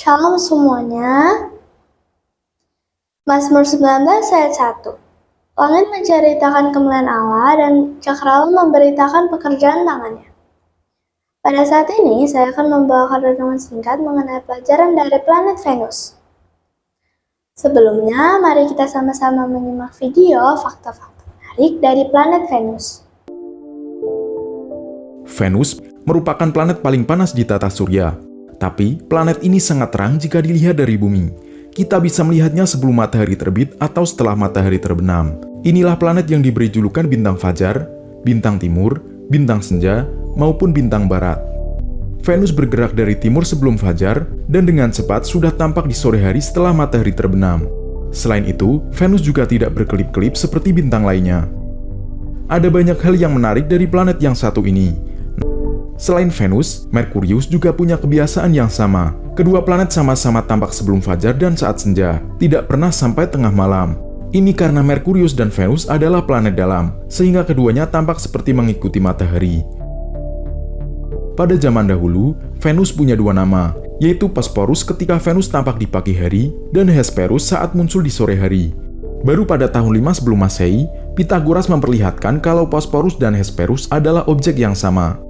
Shalom semuanya. Mazmur 19 ayat 1. Langit menceritakan kemuliaan Allah dan cakrawala memberitakan pekerjaan tangannya. Pada saat ini, saya akan membawakan renungan singkat mengenai pelajaran dari planet Venus. Sebelumnya, mari kita sama-sama menyimak video fakta-fakta menarik dari planet Venus. Venus merupakan planet paling panas di tata surya. Tapi, planet ini sangat terang jika dilihat dari bumi. Kita bisa melihatnya sebelum matahari terbit atau setelah matahari terbenam. Inilah planet yang diberi julukan bintang fajar, bintang timur, bintang senja, maupun bintang barat. Venus bergerak dari timur sebelum fajar dan dengan cepat sudah tampak di sore hari setelah matahari terbenam. Selain itu, Venus juga tidak berkelip-kelip seperti bintang lainnya. Ada banyak hal yang menarik dari planet yang satu ini. Selain Venus, Merkurius juga punya kebiasaan yang sama. Kedua planet sama-sama tampak sebelum fajar dan saat senja, tidak pernah sampai tengah malam. Ini karena Merkurius dan Venus adalah planet dalam, sehingga keduanya tampak seperti mengikuti matahari. Pada zaman dahulu, Venus punya dua nama, yaitu Bosporus ketika Venus tampak di pagi hari dan Hesperus saat muncul di sore hari. Baru pada tahun 5 sebelum Masehi, Pythagoras memperlihatkan kalau Bosporus dan Hesperus adalah objek yang sama.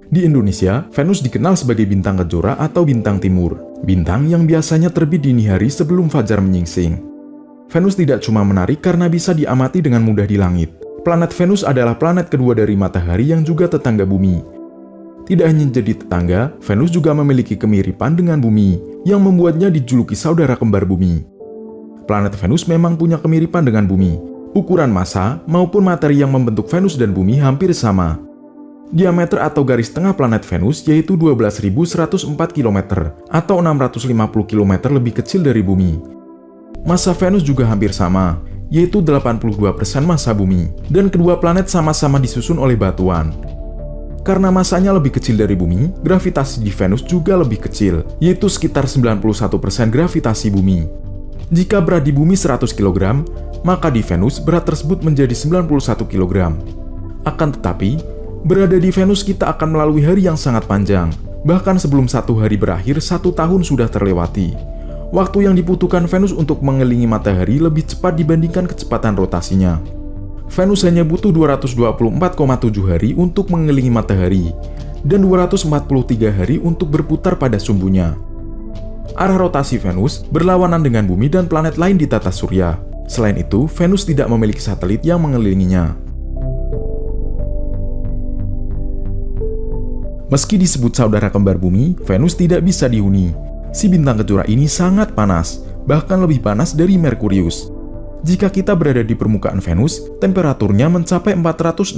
Di Indonesia, Venus dikenal sebagai bintang kejora atau bintang timur, bintang yang biasanya terbit dini hari sebelum fajar menyingsing. Venus tidak cuma menarik karena bisa diamati dengan mudah di langit. Planet Venus adalah planet kedua dari matahari yang juga tetangga bumi. Tidak hanya jadi tetangga, Venus juga memiliki kemiripan dengan bumi, yang membuatnya dijuluki saudara kembar bumi. Planet Venus memang punya kemiripan dengan bumi. Ukuran massa maupun materi yang membentuk Venus dan bumi hampir sama. Diameter atau garis tengah planet Venus yaitu 12.104 km atau 650 km lebih kecil dari bumi. Massa Venus juga hampir sama, yaitu 82% massa bumi, dan kedua planet sama-sama disusun oleh batuan. Karena massanya lebih kecil dari bumi, gravitasi di Venus juga lebih kecil, yaitu sekitar 91% gravitasi bumi. Jika berat di bumi 100 kg, maka di Venus berat tersebut menjadi 91 kg. Akan tetapi, berada di Venus kita akan melalui hari yang sangat panjang. Bahkan sebelum satu hari berakhir, 1 tahun sudah terlewati. Waktu yang dibutuhkan Venus untuk mengelilingi matahari lebih cepat dibandingkan kecepatan rotasinya. Venus hanya butuh 224,7 hari untuk mengelilingi matahari, dan 243 hari untuk berputar pada sumbunya. Arah rotasi Venus berlawanan dengan bumi dan planet lain di tata surya. Selain itu, Venus tidak memiliki satelit yang mengelilinginya. Meski disebut saudara kembar bumi, Venus tidak bisa dihuni. Si bintang kejora ini sangat panas, bahkan lebih panas dari Merkurius. Jika kita berada di permukaan Venus, temperaturnya mencapai 464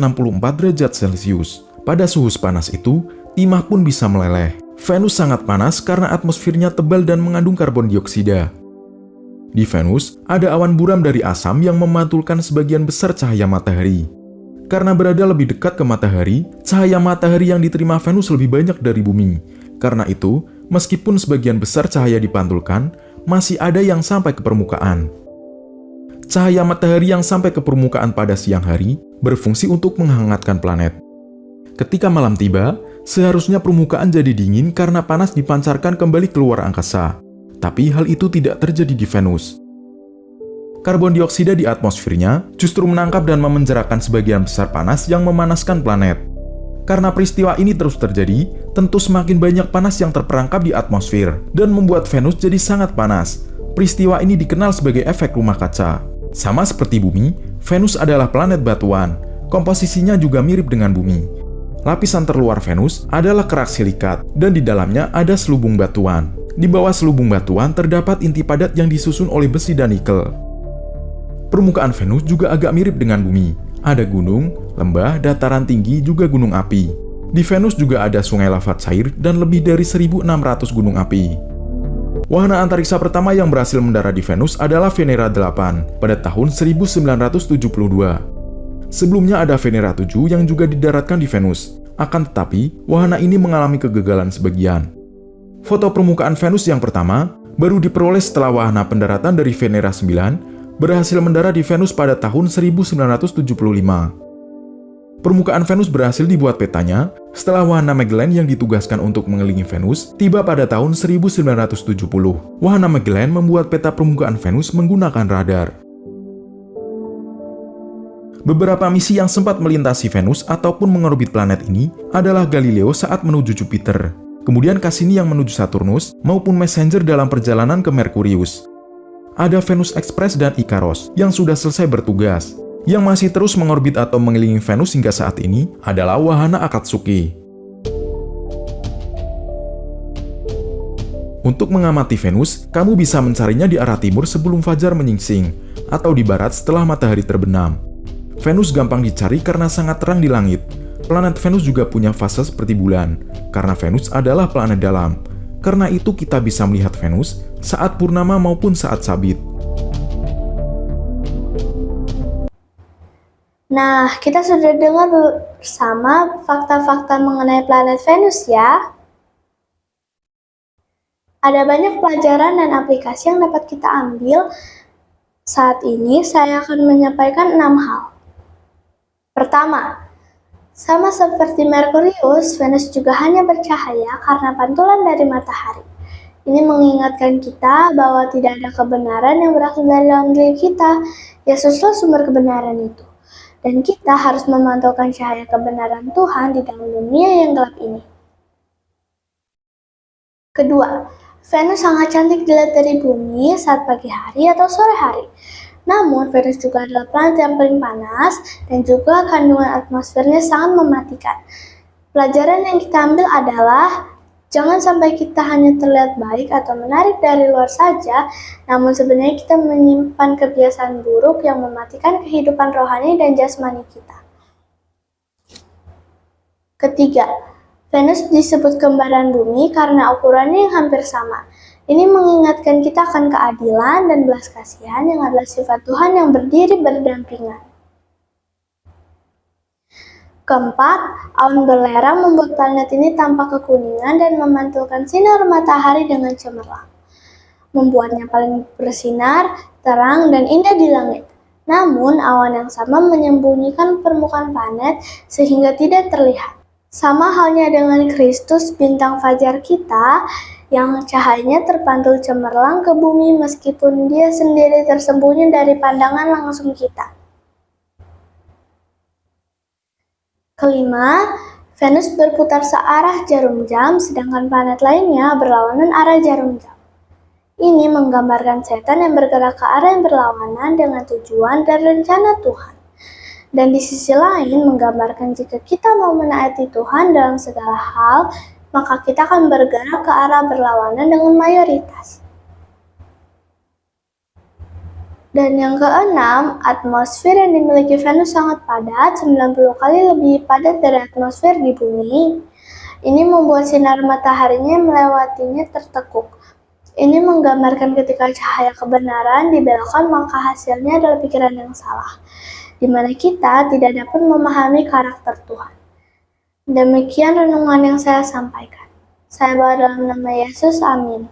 derajat Celcius. Pada suhu sepanas itu, timah pun bisa meleleh. Venus sangat panas karena atmosfernya tebal dan mengandung karbon dioksida. Di Venus, ada awan buram dari asam yang memantulkan sebagian besar cahaya matahari. Karena berada lebih dekat ke matahari, cahaya matahari yang diterima Venus lebih banyak dari bumi. Karena itu, meskipun sebagian besar cahaya dipantulkan, masih ada yang sampai ke permukaan. Cahaya matahari yang sampai ke permukaan pada siang hari berfungsi untuk menghangatkan planet. Ketika malam tiba, seharusnya permukaan jadi dingin karena panas dipancarkan kembali keluar angkasa. Tapi hal itu tidak terjadi di Venus. Karbon dioksida di atmosfernya justru menangkap dan memenjarakan sebagian besar panas yang memanaskan planet. Karena peristiwa ini terus terjadi, tentu semakin banyak panas yang terperangkap di atmosfer dan membuat Venus jadi sangat panas. Peristiwa ini dikenal sebagai efek rumah kaca. Sama seperti bumi, Venus adalah planet batuan. Komposisinya juga mirip dengan bumi. Lapisan terluar Venus adalah kerak silikat dan di dalamnya ada selubung batuan. Di bawah selubung batuan terdapat inti padat yang disusun oleh besi dan nikel. Permukaan Venus juga agak mirip dengan bumi. Ada gunung, lembah, dataran tinggi, juga gunung api. Di Venus juga ada sungai lava cair dan lebih dari 1.600 gunung api. Wahana antariksa pertama yang berhasil mendarat di Venus adalah Venera 8 pada tahun 1972. Sebelumnya ada Venera 7 yang juga didaratkan di Venus. Akan tetapi, wahana ini mengalami kegagalan sebagian. Foto permukaan Venus yang pertama baru diperoleh setelah wahana pendaratan dari Venera 9 berhasil mendarat di Venus pada tahun 1975. Permukaan Venus berhasil dibuat petanya setelah wahana Magellan yang ditugaskan untuk mengelilingi Venus tiba pada tahun 1970. Wahana Magellan membuat peta permukaan Venus menggunakan radar. Beberapa misi yang sempat melintasi Venus ataupun mengorbit planet ini adalah Galileo saat menuju Jupiter, kemudian Cassini yang menuju Saturnus, maupun Messenger dalam perjalanan ke Merkurius. Ada Venus Express dan Icaros yang sudah selesai bertugas. Yang masih terus mengorbit atau mengelilingi Venus hingga saat ini adalah wahana Akatsuki. Untuk mengamati Venus, kamu bisa mencarinya di arah timur sebelum fajar menyingsing, atau di barat setelah matahari terbenam. Venus gampang dicari karena sangat terang di langit. Planet Venus juga punya fase seperti bulan, karena Venus adalah planet dalam. Karena itu kita bisa melihat Venus saat purnama maupun saat sabit. Nah, kita sudah dengar bersama fakta-fakta mengenai planet Venus ya. Ada banyak pelajaran dan aplikasi yang dapat kita ambil. Saat ini saya akan menyampaikan 6 hal. Pertama, sama seperti Merkurius, Venus juga hanya bercahaya karena pantulan dari matahari. Ini mengingatkan kita bahwa tidak ada kebenaran yang berasal dari dalam diri kita. Yesuslah sumber kebenaran itu. Dan kita harus memantulkan cahaya kebenaran Tuhan di dalam dunia yang gelap ini. Kedua, Venus sangat cantik dilihat dari bumi saat pagi hari atau sore hari. Namun, Venus juga adalah planet yang paling panas dan juga kandungan atmosfernya sangat mematikan. Pelajaran yang kita ambil adalah jangan sampai kita hanya terlihat baik atau menarik dari luar saja, namun sebenarnya kita menyimpan kebiasaan buruk yang mematikan kehidupan rohani dan jasmani kita. Ketiga, Venus disebut kembaran bumi karena ukurannya yang hampir sama. Ini mengingatkan kita akan keadilan dan belas kasihan yang adalah sifat Tuhan yang berdiri berdampingan. Keempat, awan belerang membuat planet ini tampak kekuningan dan memantulkan sinar matahari dengan cemerlang. Membuatnya paling bersinar, terang, dan indah di langit. Namun, awan yang sama menyembunyikan permukaan planet sehingga tidak terlihat. Sama halnya dengan Kristus, bintang fajar kita, yang cahayanya terpantul cemerlang ke bumi meskipun dia sendiri tersembunyi dari pandangan langsung kita. Kelima, Venus berputar searah jarum jam, sedangkan planet lainnya berlawanan arah jarum jam. Ini menggambarkan setan yang bergerak ke arah yang berlawanan dengan tujuan dan rencana Tuhan. Dan di sisi lain menggambarkan jika kita mau menaati Tuhan dalam segala hal, maka kita akan bergerak ke arah berlawanan dengan mayoritas. Dan yang keenam, atmosfer yang dimiliki Venus sangat padat, 90 kali lebih padat dari atmosfer di bumi. Ini membuat sinar mataharinya melewatinya tertekuk. Ini menggambarkan ketika cahaya kebenaran dibelokkan, maka hasilnya adalah pikiran yang salah, di mana kita tidak dapat memahami karakter Tuhan. Demikian renungan yang saya sampaikan. Saya berdoa dalam nama Yesus, amin.